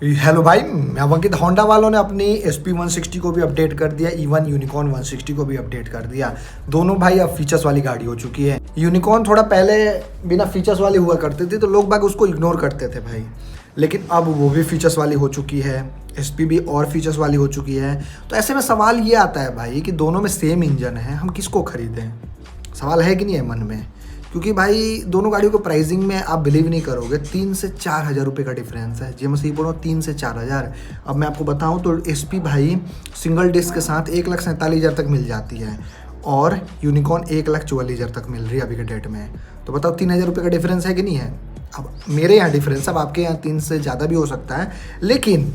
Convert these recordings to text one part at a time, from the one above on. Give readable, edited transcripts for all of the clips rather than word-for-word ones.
Hello भाई, मैं अंकित। Honda वालों ने अपनी SP 160 को भी अपडेट कर दिया, इवन यूनिकॉर्न 160 को भी अपडेट कर दिया। दोनों भाई अब फीचर्स वाली गाड़ी हो चुकी है। यूनिकॉर्न थोड़ा पहले बिना फीचर्स वाली हुआ करती थी तो लोग बाग उसको इग्नोर करते थे भाई, लेकिन अब वो भी फीचर्स वाली हो चुकी है, SP भी और फीचर्स वाली हो चुकी है। तो ऐसे में सवाल ये आता है भाई कि दोनों में सेम इंजन है, हम किसको खरीदें? सवाल है कि नहीं है मन में? क्योंकि भाई दोनों गाड़ियों को प्राइसिंग में आप बिलीव नहीं करोगे, 3 से 4 हज़ार रुपये का डिफरेंस है। जी मैं सही बोल रहा हूँ, 3 से 4 हज़ार। अब मैं आपको बताऊँ तो SP भाई सिंगल डिस्क के साथ 1,47,000 तक मिल जाती है और यूनिकॉर्न 1,44,000 तक मिल रही है अभी के डेट में। तो बताओ 3,000 रुपये का डिफरेंस है कि नहीं है? अब मेरे यहाँ डिफरेंस, अब आपके यहाँ 3 से ज़्यादा भी हो सकता है, लेकिन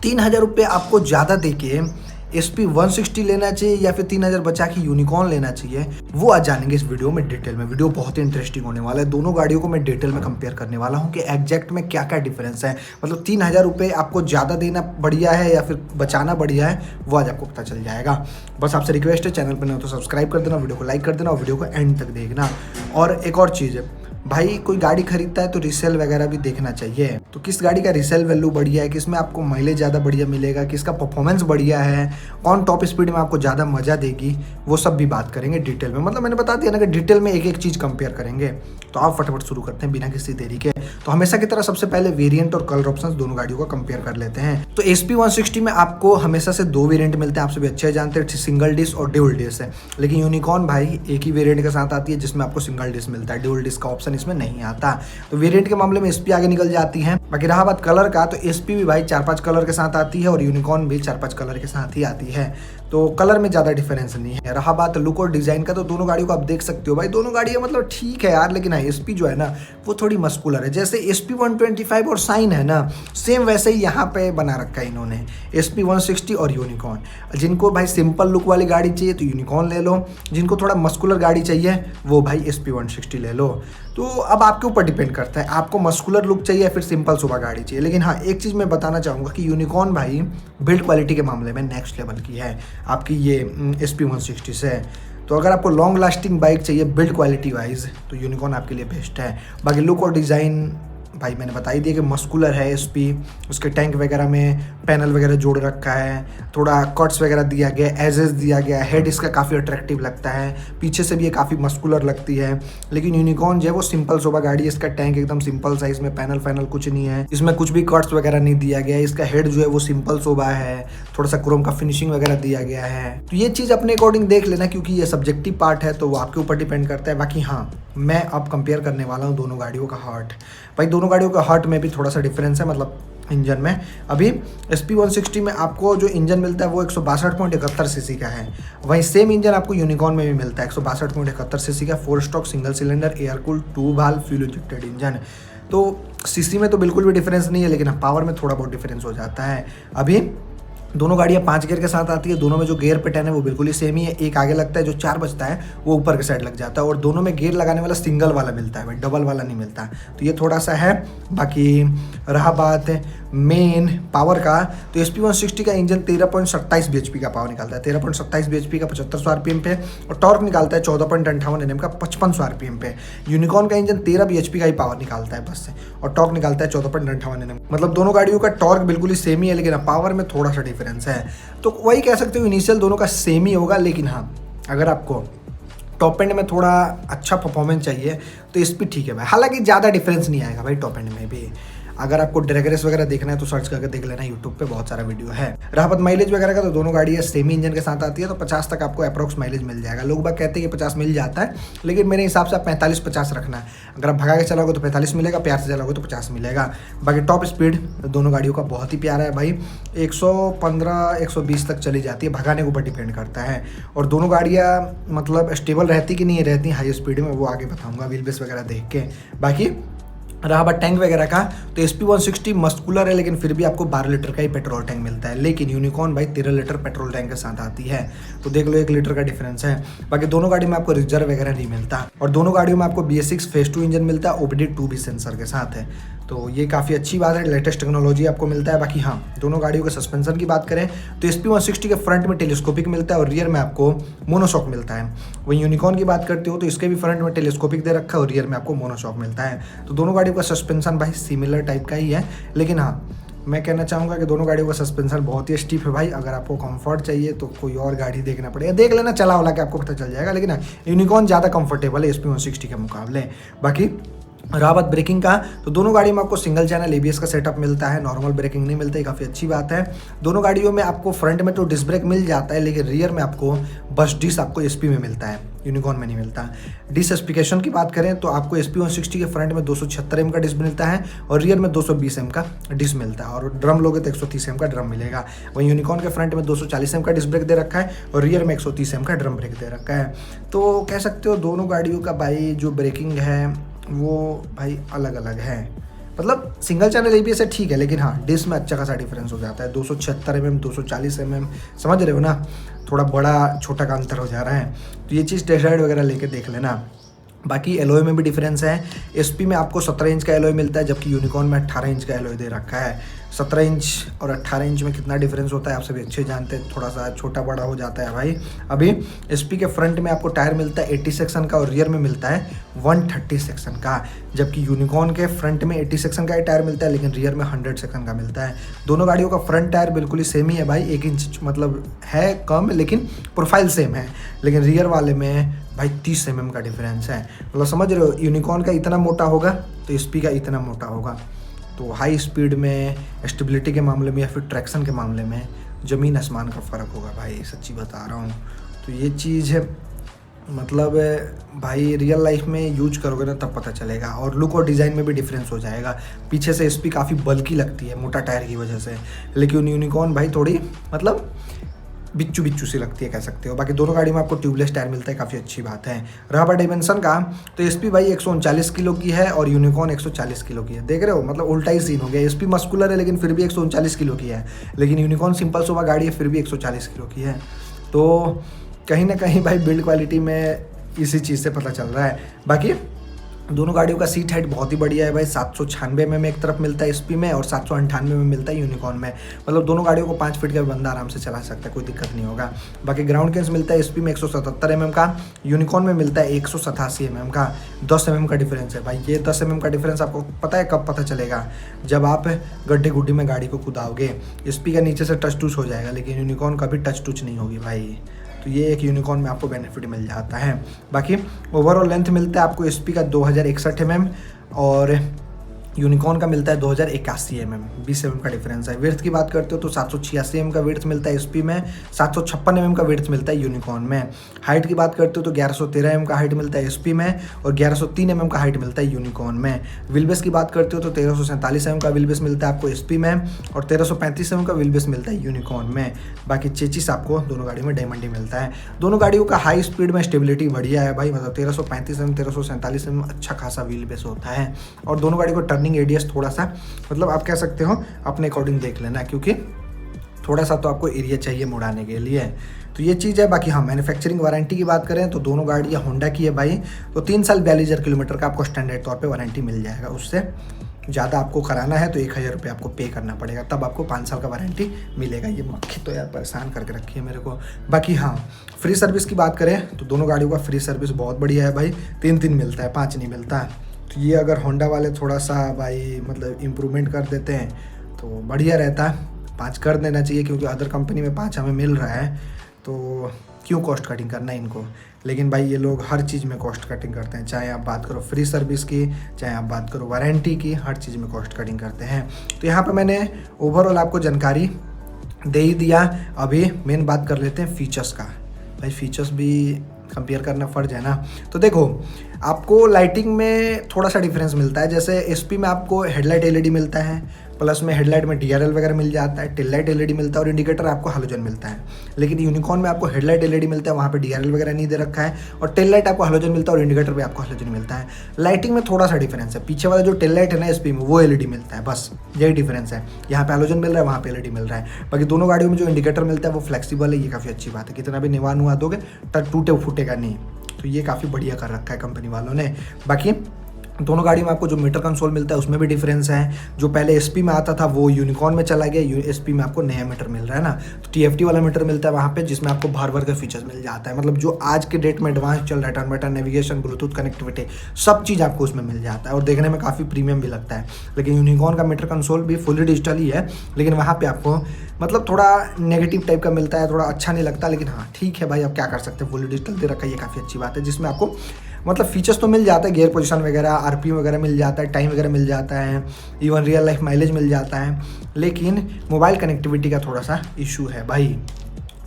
3,000 रुपये आपको ज़्यादा दे के SP 160 लेना चाहिए या फिर 3,000 बचा के यूनिकॉर्न लेना चाहिए, वो आज जानेंगे इस वीडियो में डिटेल में। वीडियो बहुत ही इंटरेस्टिंग होने वाला है। दोनों गाड़ियों को मैं डिटेल में कंपेयर करने वाला हूँ कि एग्जैक्ट में क्या क्या डिफरेंस है। मतलब 3,000 रुपये आपको ज़्यादा देना बढ़िया है या फिर बचाना बढ़िया है, वो आज आपको पता चल जाएगा। बस आपसे रिक्वेस्ट है, चैनल पर नहीं हो तो सब्सक्राइब कर देना, वीडियो को लाइक कर देना और वीडियो को एंड तक देखना। और एक और चीज़ है भाई, कोई गाड़ी खरीदता है तो रीसेल वगैरह भी देखना चाहिए। तो किस गाड़ी का रीसेल वैल्यू बढ़िया है, किस में आपको माइलेज ज़्यादा बढ़िया मिलेगा, किसका परफॉर्मेंस बढ़िया है, कौन टॉप स्पीड में आपको ज़्यादा मज़ा देगी, वो सब भी बात करेंगे डिटेल में। मतलब मैंने बता दिया ना कि डिटेल में एक एक चीज़ कंपेयर करेंगे। तो आप फटाफट शुरू करते हैं बिना किसी देरी के। तो हमेशा की तरह सबसे पहले वेरिएंट और कलर ऑप्शंस दोनों गाड़ियों का कंपेयर कर लेते हैं। तो SP 160 में आपको हमेशा से 2 वेरिएंट मिलते हैं, आप सभी अच्छे जानते हैं, सिंगल डिस्क और ड्यूल डिस्क है। लेकिन यूनिकॉर्न भाई एक ही वेरिएंट के साथ आती है जिसमें आपको सिंगल डिस्क मिलता है, ड्यूल डिस्क का ऑप्शन इसमें नहीं आता। तो वेरिएंट के मामले में SP आगे निकल जाती है। बाकी रहा बात कलर का, तो SP भी भाई 4-5 कलर के साथ आती है और यूनिकॉर्न भी 4-5 कलर के साथ ही आती है। तो कलर में ज़्यादा डिफरेंस नहीं है। रहा बात लुक और डिज़ाइन का, तो दोनों गाड़ियों को आप देख सकते हो भाई, दोनों गाड़ियाँ मतलब ठीक है यार, लेकिन SP जो है ना वो थोड़ी मस्कुलर है। जैसे SP 125 और साइन है ना, सेम वैसे ही यहाँ पे बना रखा है इन्होंने, SP 160 और यूनिकॉर्न। जिनको भाई सिंपल लुक वाली गाड़ी चाहिए तो यूनिकॉर्न ले लो, जिनको थोड़ा मस्कुलर गाड़ी चाहिए वो भाई SP 160 ले लो। तो अब आपके ऊपर डिपेंड करता है, आपको मस्कुलर लुक चाहिए या फिर सिंपल सुबह गाड़ी चाहिए। लेकिन हाँ, एक चीज़ मैं बताना चाहूँगा कि यूनिकॉर्न भाई बिल्ड क्वालिटी के मामले में नेक्स्ट लेवल की है आपकी ये SP 160 से। तो अगर आपको लॉन्ग लास्टिंग बाइक चाहिए बिल्ड क्वालिटी वाइज तो यूनिकॉर्न आपके लिए बेस्ट है। बाकी लुक और डिज़ाइन भाई मैंने बता ही दिया कि मस्कुलर है SP, उसके टैंक वगैरह में पैनल वगैरह जोड़ रखा है, थोड़ा कट्स वगैरह दिया गया, एजेस दिया गया, हेड इसका काफ़ी अट्रैक्टिव लगता है, पीछे से भी ये काफ़ी मस्कुलर लगती है। लेकिन यूनिकॉर्न जो है वो सिंपल सोबा गाड़ी है, इसका टैंक एकदम सिंपल साइज में, पैनल फैनल कुछ नहीं है, इसमें कुछ भी कट्स वगैरह नहीं दिया गया है, इसका हेड जो है वो सिंपल सोबा है, थोड़ा सा क्रोम का फिनिशिंग वगैरह दिया गया है। तो ये चीज़ अपने अकॉर्डिंग देख लेना, क्योंकि ये सब्जेक्टिव पार्ट है तो वो आपके ऊपर डिपेंड करता है। बाकी हाँ, मैं अब कंपेयर करने वाला हूँ दोनों गाड़ियों का हार्ट। भाई दोनों गाड़ियों का हार्ट में भी थोड़ा सा डिफरेंस है, मतलब इंजन में। अभी SP 160 में आपको जो इंजन मिलता है वो 162.71 सीसी का है, वहीं सेम इंजन आपको यूनिकॉर्न में भी मिलता है 162.71 सीसी का 4 stroke single cylinder air cooled 2 valve fuel injected engine. तो सीसी में तो बिल्कुल भी डिफरेंस नहीं है, लेकिन पावर में थोड़ा बहुत डिफरेंस हो जाता है। अभी दोनों गाड़ियाँ 5 गियर के साथ आती है, दोनों में जो गियर पैटर्न है वो बिल्कुल ही सेम ही है। एक आगे लगता है, जो 4 बचता है वो ऊपर के साइड लग जाता है, और दोनों में गियर लगाने वाला सिंगल वाला मिलता है भाई, डबल वाला नहीं मिलता। तो ये थोड़ा सा है। बाकी रहा बात मेन पावर का, तो SP 160 का इंजन 13.27 bhp का पावर निकालता है, 13.27 bhp का 7500 RPM पे, और टॉर्क निकालता है 14.58 Nm का 5500 RPM पे। यूनिकॉर्न का इंजन 13 bhp का ही पावर निकालता है बस, और टॉर्क निकालता है 14.58 Nm। मतलब दोनों गाड़ियों का टॉर्क बिल्कुल ही सेम ही है, लेकिन पावर में थोड़ा सा डिफरेंस है। तो वही कह सकते हो इनिशियल दोनों का सेम ही होगा। लेकिन हाँ, अगर आपको टॉप एंड में थोड़ा अच्छा परफॉर्मेंस चाहिए तो SP ठीक है भाई, हालांकि ज़्यादा डिफरेंस नहीं आएगा भाई टॉप एंड में भी। अगर आपको ड्रैग रेस वगैरह देखना है तो सर्च करके देख लेना, यूट्यूब पे बहुत सारा वीडियो है। रहा बात माइलेज वगैरह का, तो दोनों गाड़ियाँ सेमी इंजन के साथ आती है, तो 50 तक आपको अप्रोक्स माइलेज मिल जाएगा। लोग बात कहते हैं कि 50 मिल जाता है, लेकिन मेरे हिसाब से आप 45-50 रखना है। अगर आप भगा के चलाओगे तो 45 मिलेगा, प्यार से चलाओगे तो 50 मिलेगा। बाकी टॉप स्पीड दोनों गाड़ियों का बहुत ही प्यारा है भाई, 115-120 तक चली जाती है, भगाने के ऊपर डिपेंड करता है। और दोनों गाड़ियाँ मतलब स्टेबल रहती कि नहीं रहती हाई स्पीड में, वो आगे बताऊँगा व्हील बेस वगैरह देख के। बाकी रहा बात टैंक वगैरह का, तो SP 160 मस्कुलर है, लेकिन फिर भी आपको 12 लीटर का ही पेट्रोल टैंक मिलता है। लेकिन यूनिकॉर्न भाई 13 लीटर पेट्रोल टैंक के साथ आती है, तो देख लो 1 लीटर का डिफरेंस है। बाकी दोनों गाड़ी में आपको रिजर्व वगैरह नहीं मिलता, और दोनों गाड़ियों में आपको BS6 फेज 2 इंजन मिलता है, OBD2 भी सेंसर के साथ है। तो ये काफ़ी अच्छी बात है, लेटेस्ट टेक्नोलॉजी आपको मिलता है। बाकी हाँ, दोनों गाड़ियों के सस्पेंशन की बात करें तो SP 160 के फ्रंट में टेलीस्कोपिक मिलता है और रियर में आपको मोनोशॉक मिलता है। वहीं यूनिकॉर्न की बात करते हो तो इसके भी फ्रंट में टेलीस्कोपिक दे रखा है और रियर में आपको मोनोशॉक मिलता है। तो दोनों गाड़ियों का सस्पेंशन भाई सिमिलर टाइप का ही है, लेकिन हाँ मैं कहना चाहूँगा कि दोनों गाड़ियों का सस्पेंशन बहुत ही स्टीफ है भाई। अगर आपको कंफर्ट चाहिए तो कोई और गाड़ी देखना पड़ेगा, देख लेना चला वाला के आपको पता चल जाएगा। लेकिन यूनिकॉर्न ज़्यादा कंफर्टेबल है SP160 के मुकाबले। बाकी रहा बात ब्रेकिंग का, तो दोनों गाड़ी में आपको सिंगल चैनल ABS का सेटअप मिलता है, नॉर्मल ब्रेकिंग नहीं मिलता है, काफ़ी अच्छी बात है। दोनों गाड़ियों में आपको फ्रंट में तो डिस्क ब्रेक मिल जाता है, लेकिन रियर में आपको बस डिस्क आपको SP में मिलता है, यूनिकॉर्न में नहीं मिलता। डिस्क स्पेसिफिकेशन की बात करें तो आपको SP160 के फ्रंट में 276 mm का डिस्क मिलता है और रियर में 220 mm का डिस्क मिलता है, और ड्रम लोगे तो 130 mm का ड्रम मिलेगा। वहीं यूनिकॉर्न के फ्रंट में 240 mm का डिस्क ब्रेक दे रखा है और रियर में 130 mm का ड्रम ब्रेक दे रखा है। तो कह सकते हो दोनों गाड़ियों का भाई जो ब्रेकिंग है वो भाई अलग अलग है। मतलब सिंगल चैनल ABS है ठीक है, लेकिन हाँ डिस्क में अच्छा खासा डिफरेंस हो जाता है। 276 mm 240 mm, समझ रहे हो ना, थोड़ा बड़ा छोटा का अंतर हो जा रहा है। तो ये चीज़ टेस्ट राइड वगैरह लेके देख लेना। बाकी एलॉय में भी डिफरेंस है। SP में आपको 17 इंच का एलॉय मिलता है, जबकि यूनिकॉर्न में 18 इंच का एलॉय दे रखा है। 17 इंच और 18 इंच में कितना डिफरेंस होता है आप सभी अच्छे जानते हैं, थोड़ा सा छोटा बड़ा हो जाता है भाई। अभी SP के फ्रंट में आपको टायर मिलता है 80 सेक्शन का और रियर में मिलता है 130 सेक्शन का, जबकि यूनिकॉर्न के फ्रंट में 80 सेक्शन का ही टायर मिलता है, लेकिन रियर में 100 सेक्शन का मिलता है। दोनों गाड़ियों का फ्रंट टायर बिल्कुल ही सेम ही है भाई, 1 इंच मतलब है कम, लेकिन प्रोफाइल सेम है। लेकिन रियर वाले में भाई 30 mm का डिफरेंस है। मतलब समझ रहे हो, यूनिकॉर्न का इतना मोटा होगा तो SP का इतना मोटा होगा। तो हाई स्पीड में, स्टेबिलिटी के मामले में या फिर ट्रैक्शन के मामले में ज़मीन आसमान का फ़र्क होगा भाई, सच्ची बता रहा हूँ। तो ये चीज़ है, मतलब भाई रियल लाइफ में यूज करोगे ना तब पता चलेगा। और लुक और डिज़ाइन में भी डिफरेंस हो जाएगा। पीछे से SP काफ़ी बल्की लगती है मोटा टायर की वजह से, लेकिन यूनिकॉर्न भाई थोड़ी मतलब बिच्चू बिच्चू सी लगती है कह सकते हो। बाकी दोनों गाड़ी में आपको ट्यूबलेस टायर मिलता है, काफ़ी अच्छी बात है। रहा बात डायमेंशन का, तो SP भाई 139 किलो की है और यूनिकॉर्न 140 किलो की है। देख रहे हो, मतलब उल्टा ही सीन हो गया। SP मस्कुलर है लेकिन फिर भी 139 किलो की है, लेकिन यूनिकॉर्न सिंपल सोबा गाड़ी है फिर भी 140 किलो की है। तो कहीं ना कहीं भाई बिल्ड क्वालिटी में इसी चीज़ से पता चल रहा है। बाकी दोनों गाड़ियों का सीट हाइट बहुत ही बढ़िया है भाई। 796 mm एक तरफ मिलता है SP में और 798 में मिलता है यूनिकॉर्न में। मतलब दोनों गाड़ियों को 5 फीट का बंदा आराम से चला सकता है, कोई दिक्कत नहीं होगा। बाकी ग्राउंड क्लियरेंस मिलता है SP में 177 mm का, यूनिकॉर्न में मिलता है 187 mm का। 10 mm का डिफरेंस है भाई। ये 10 mm का डिफरेंस आपको पता है कब पता चलेगा, जब आप गड्ढे गुड्ढी में गाड़ी को कुदाओगे। SP का नीचे से टच टूच हो जाएगा, लेकिन यूनिकॉर्न का भी टच टूच नहीं होगी भाई। तो ये एक यूनिकॉर्न में आपको बेनिफिट मिल जाता है। बाकी ओवरऑल लेंथ मिलता है आपको SP का 2061 mm और यूनिकॉर्न का मिलता है 2081 mm, 20 mm का डिफरेंस है। विड्थ की बात करते हो तो 786 mm का विड्थ मिलता है SP में, 756 mm का विड्थ मिलता है यूनिकॉर्न में। हाइट की बात करते हो तो 1113 mm का हाइट मिलता है SP में और 1103 mm का हाइट मिलता है यूनिकॉर्न में। व्हीलबेस की बात करते हो तो 1347 mm का व्हीलबेस मिलता है आपको SP में और 1335 mm का व्हीलबेस मिलता है यूनिकॉर्न में। बाकी चेचिस आपको दोनों गाड़ियों में डायमंड ही मिलता है। दोनों गाड़ियों का हाई स्पीड में स्टेबिलिटी बढ़िया है भाई, मतलब 1335 mm 1347 mm अच्छा खासा व्हीलबेस होता है। और दोनों गाड़ी को टर्निंग एरियस थोड़ा सा मतलब आप कह सकते हो अपने अकॉर्डिंग देख लेना, क्योंकि थोड़ा सा तो आपको एरिया चाहिए मुड़ाने के लिए। तो ये चीज़ है। बाकी हाँ, मैन्युफैक्चरिंग वारंटी की बात करें तो दोनों गाड़ियाँ होंडा की है भाई, तो 3 साल 42,000 किलोमीटर का आपको स्टैंडर्ड तौर पे वारंटी मिल जाएगा। उससे ज़्यादा आपको कराना है तो 1,000 रुपये आपको पे करना पड़ेगा, तब आपको 5 साल का वारंटी मिलेगा। ये मक्खी तो यार परेशान करके रखी है मेरे को। बाकी हाँ, फ्री सर्विस की बात करें तो दोनों गाड़ियों का फ्री सर्विस बहुत बढ़िया है भाई। 3 मिलता है, 5 नहीं मिलता है। तो ये अगर होंडा वाले थोड़ा सा भाई मतलब इम्प्रूवमेंट कर देते हैं तो बढ़िया रहता है। 5 कर देना चाहिए, क्योंकि अदर कंपनी में 5 हमें मिल रहा है, तो क्यों कॉस्ट कटिंग करना है इनको। लेकिन भाई ये लोग हर चीज़ में कॉस्ट कटिंग करते हैं, चाहे आप बात करो फ्री सर्विस की, चाहे आप बात करो वारंटी की, हर चीज़ में कॉस्ट कटिंग करते हैं। तो यहाँ पर मैंने ओवरऑल आपको जानकारी दे ही दिया। अभी मेन बात कर लेते हैं फीचर्स का। भाई फीचर्स भी कंपेयर करना फ़र्ज है ना। तो देखो, आपको लाइटिंग में थोड़ा सा डिफरेंस मिलता है। जैसे SP में आपको हेडलाइट LED मिलता है, प्लस में हेडलाइट में DRL वगैरह मिल जाता है, टेल लाइट LED मिलता है और इंडिकेटर आपको हैलोजन मिलता है। लेकिन यूनिकॉर्न में आपको हेडलाइट LED मिलता है, वहाँ पे DRL वगैरह नहीं दे रखा है, और टेल लाइट आपको हैलोजन मिलता है और इंडिकेटर भी आपको हैलोजन मिलता है। लाइटिंग में थोड़ा सा डिफरेंस है, पीछे वाला जो टेल लाइट है ना SP में वो LED मिलता है, बस यही डिफरेंस है। यहाँ पे हैलोजन मिल रहा है, वहाँ पे LED मिल रहा है। बाकी दोनों गाड़ियों में जो इंडिकेटर मिलता है वो फ्लेक्सिबल है, ये काफ़ी अच्छी बात है। कितना भी निवा नुआ दोगे टूटे फूटेगा नहीं, तो ये काफ़ी बढ़िया कर रखा है कंपनी वालों ने। बाकी दोनों गाड़ी में आपको जो मीटर कंसोल मिलता है उसमें भी डिफरेंस है। जो पहले एसपी में आता था वो यूनिकॉर्न में चला गया, एसपी में आपको नया मीटर मिल रहा है ना। तो टीएफटी वाला मीटर मिलता है वहाँ पे, जिसमें आपको भर भर के फीचर्स मिल जाता है। मतलब जो आज के डेट में एडवांस चल रहा है, turn by turn navigation, Bluetooth connectivity, सब चीज़ आपको उसमें मिल जाता है और देखने में काफ़ी प्रीमियम भी लगता है। लेकिन यूनिकॉर्न का मीटर कंसोल भी फुली डिजिटल ही है, लेकिन वहाँ पर आपको मतलब थोड़ा नेगेटिव टाइप का मिलता है, थोड़ा अच्छा नहीं लगता। लेकिन हाँ ठीक है भाई, अब क्या कर सकते हैं, फुली डिजिटल दे रखा है, ये काफ़ी अच्छी बात है। जिसमें आपको मतलब फीचर्स तो मिल जाता है, गियर पोजीशन वगैरह, आरपीएम वगैरह मिल जाता है, टाइम वगैरह मिल जाता है, इवन रियल लाइफ माइलेज मिल जाता है। लेकिन मोबाइल कनेक्टिविटी का थोड़ा सा इशू है भाई।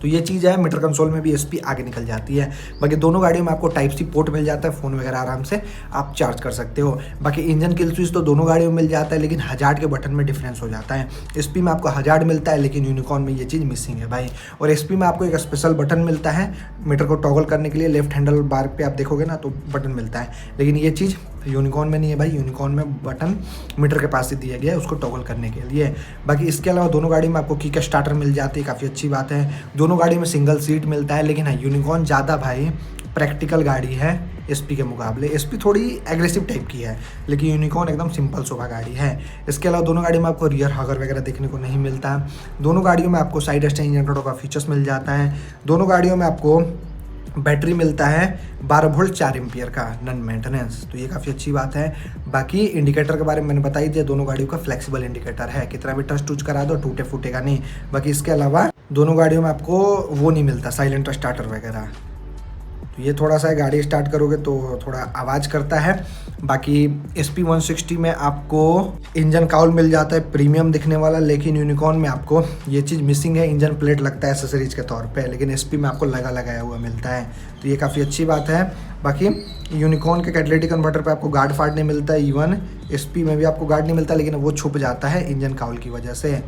तो ये चीज़ है, मीटर कंसोल में भी एसपी आगे निकल जाती है। बाकी दोनों गाड़ियों में आपको टाइप सी पोर्ट मिल जाता है, फ़ोन वगैरह आराम से आप चार्ज कर सकते हो। बाकी इंजन किल स्विच तो दोनों गाड़ियों में मिल जाता है, लेकिन हजार्ड के बटन में डिफरेंस हो जाता है। एसपी में आपको हजार्ड मिलता है, लेकिन यूनिकॉर्न में ये चीज़ मिसिंग है भाई। और एसपी में आपको एक स्पेशल बटन मिलता है मीटर को टॉगल करने के लिए, लेफ्ट हैंडल बार पे आप देखोगे ना तो बटन मिलता है, लेकिन ये चीज़ यूनिकॉर्न में नहीं है भाई। यूनिकॉर्न में बटन मीटर के पास ही दिया गया है उसको टॉगल करने के लिए। बाकी इसके अलावा दोनों गाड़ी में आपको किक स्टार्टर मिल जाती है, काफ़ी अच्छी बात है। दोनों गाड़ी में सिंगल सीट मिलता है, लेकिन हाँ यूनिकॉर्न ज़्यादा भाई प्रैक्टिकल गाड़ी है एसपी के मुकाबले। एसपी थोड़ी एग्रेसिव टाइप की है, लेकिन यूनिकॉर्न एकदम सिंपल शोभा गाड़ी है। इसके अलावा दोनों गाड़ी में आपको रियर हगर वगैरह देखने को नहीं मिलता। दोनों गाड़ियों में आपको साइड स्टैंड इंजन का फीचर्स मिल जाता है। दोनों गाड़ियों में आपको बैटरी मिलता है 12 वोल्ट 4 एम्पियर का नॉन मेंटेनेंस, तो ये काफ़ी अच्छी बात है। बाकी इंडिकेटर के बारे में मैंने बताई दिया, दोनों गाड़ियों का फ्लेक्सिबल इंडिकेटर है, कितना भी टच टूच करा दो टूटे फूटेगा नहीं। बाकी इसके अलावा दोनों गाड़ियों में आपको वो नहीं मिलता साइलेंट स्टार्टर वगैरह, तो ये थोड़ा सा गाड़ी स्टार्ट करोगे तो थोड़ा आवाज़ करता है। बाकी SP 160 में आपको इंजन काउल मिल जाता है प्रीमियम दिखने वाला, लेकिन यूनिकॉर्न में आपको ये चीज़ मिसिंग है, इंजन प्लेट लगता है एसेसरीज के तौर पे, लेकिन SP में आपको लगाया हुआ मिलता है, तो ये काफ़ी अच्छी बात है। बाकी यूनिकॉर्न के कैटलिटिक कन्वर्टर पे आपको गार्ड फार्ड नहीं मिलता है, इवन SP में भी आपको गार्ड नहीं मिलता, लेकिन वो छुप जाता है इंजन काउल की वजह से।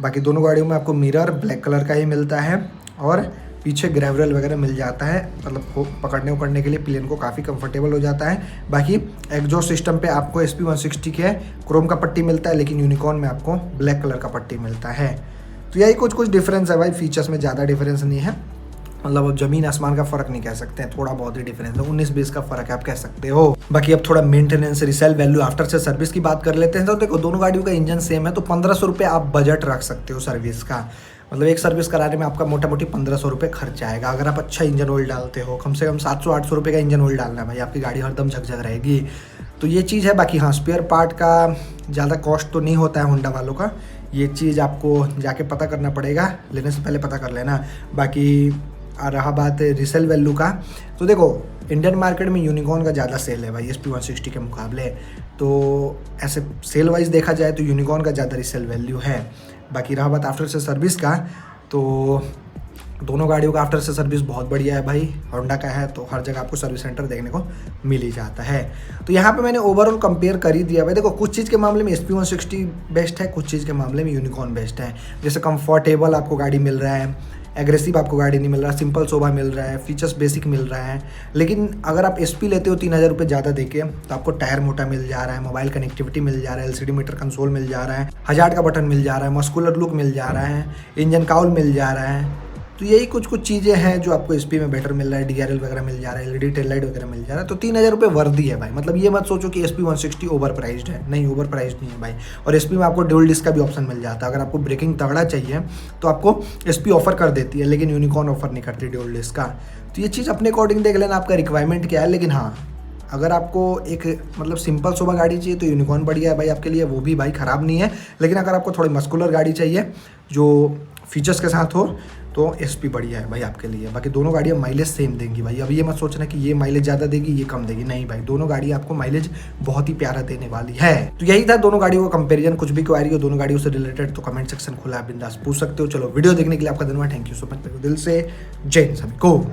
बाकी दोनों गाड़ियों में आपको मिरर ब्लैक कलर का ही मिलता है और पीछे ग्रेवरल वगैरह मिल जाता है, मतलब पकड़ने उकड़ने के लिए प्लेन को काफ़ी कंफर्टेबल हो जाता है। बाकी एग्जॉस्ट सिस्टम पे आपको SP 160 के क्रोम का पट्टी मिलता है, लेकिन यूनिकॉर्न में आपको ब्लैक कलर का पट्टी मिलता है। तो यही कुछ डिफरेंस है भाई, फीचर्स में ज़्यादा डिफरेंस नहीं है, मतलब अब जमीन आसमान का फर्क नहीं कह सकते हैं, थोड़ा बहुत ही डिफरेंस है, 19-20 का फर्क है आप कह सकते हो। बाकी अब थोड़ा मेंटेनेंस, रिसेल वैल्यू, आफ्टर से सर्विस की बात कर लेते हैं। तो देखो दोनों गाड़ियों का इंजन सेम है, तो 1500 रुपये आप बजट रख सकते हो सर्विस का। मतलब एक सर्विस कराने में आपका मोटा मोटी 1500 रुपये खर्च आएगा। अगर आप अच्छा इंजन ऑयल डालते हो, कम से कम 700-800 रुपये का इंजन ऑयल डालना है भाई, आपकी गाड़ी हरदम झकझक रहेगी। तो ये चीज़ है। बाकी हाँ, स्पेयर पार्ट का ज़्यादा कॉस्ट तो नहीं होता है होंडा वालों का, ये चीज़ आपको जाके पता करना पड़ेगा, लेने से पहले पता कर लेना। बाकी रहा बात रिसेल वैल्यू का, तो देखो इंडियन मार्केट में यूनिकॉर्न का ज़्यादा सेल है भाई SP 160 के मुकाबले, तो ऐसे सेल वाइज देखा जाए तो यूनिकॉर्न का ज़्यादा रिसेल वैल्यू है। बाकी रहा बात आफ्टर से सर्विस का, तो दोनों गाड़ियों का आफ्टर से सर्विस बहुत बढ़िया है भाई। होंडा का है तो हर जगह आपको सर्विस सेंटर देखने को मिल ही जाता है। तो यहाँ पे मैंने ओवरऑल कंपेयर कर ही दिया भाई। देखो कुछ चीज़ के मामले में SP 160 बेस्ट है, कुछ चीज़ के मामले में यूनिकॉर्न बेस्ट है। जैसे कंफर्टेबल आपको गाड़ी मिल रहा है, एग्रेसिव आपको गाड़ी नहीं मिल रहा, सिंपल शोभा मिल रहा है, फीचर्स बेसिक मिल रहा है। लेकिन अगर आप SP लेते हो 3000 रुपये ज़्यादा देके, तो आपको टायर मोटा मिल जा रहा है, मोबाइल कनेक्टिविटी मिल जा रहा है, LCD मीटर कंसोल मिल जा रहा है, हजार्ड का बटन मिल जा रहा है, मस्कुलर लुक मिल जा रहा है, इंजन काउल मिल जा रहा है। तो यही कुछ चीज़ें हैं जो आपको SP में बेटर मिल रहा है, DRL वगैरह मिल जा रहा है, LED टेल लाइट वगैरह मिल जा रहा है। तो 3000 रुपये वर्दी है भाई। मतलब ये मत सोचो कि SP 160 ओवर प्राइस्ड है, नहीं ओवर प्राइस्ड नहीं है भाई। और SP में आपको ड्यूल डिस्क का भी ऑप्शन मिल जाता है। अगर आपको ब्रेकिंग तगड़ा चाहिए तो आपको SP ऑफर कर देती है, लेकिन यूनिकॉर्न ऑफर नहीं करती ड्यूल डिस्क का। तो ये चीज़ अपने अकॉर्डिंग देख लेना आपका रिक्वायरमेंट क्या है। लेकिन हाँ, अगर आपको एक मतलब सिंपल शोभा गाड़ी चाहिए तो यूनिकॉर्न बढ़िया है भाई आपके लिए, वो भी भाई ख़राब नहीं है। लेकिन अगर आपको थोड़ी मस्कुलर गाड़ी चाहिए जो फीचर्स के साथ हो, तो SP बढ़िया है भाई आपके लिए। बाकी दोनों गाड़ियाँ माइलेज सेम देंगी भाई। अब ये मत सोचना कि ये माइलेज ज़्यादा देगी ये कम देगी, नहीं भाई, दोनों गाड़ी आपको माइलेज बहुत ही प्यारा देने वाली है। तो यही था दोनों गाड़ियों का कंपैरिजन। कुछ भी क्वेरी हो दोनों गाड़ियों से रिलेटेड तो कमेंट सेक्शन खुला है, बिंदास पूछ सकते हो। चलो वीडियो देखने के लिए आपका धन्यवाद, थैंक यू सो मच, दिल से जय हिंद सभी को।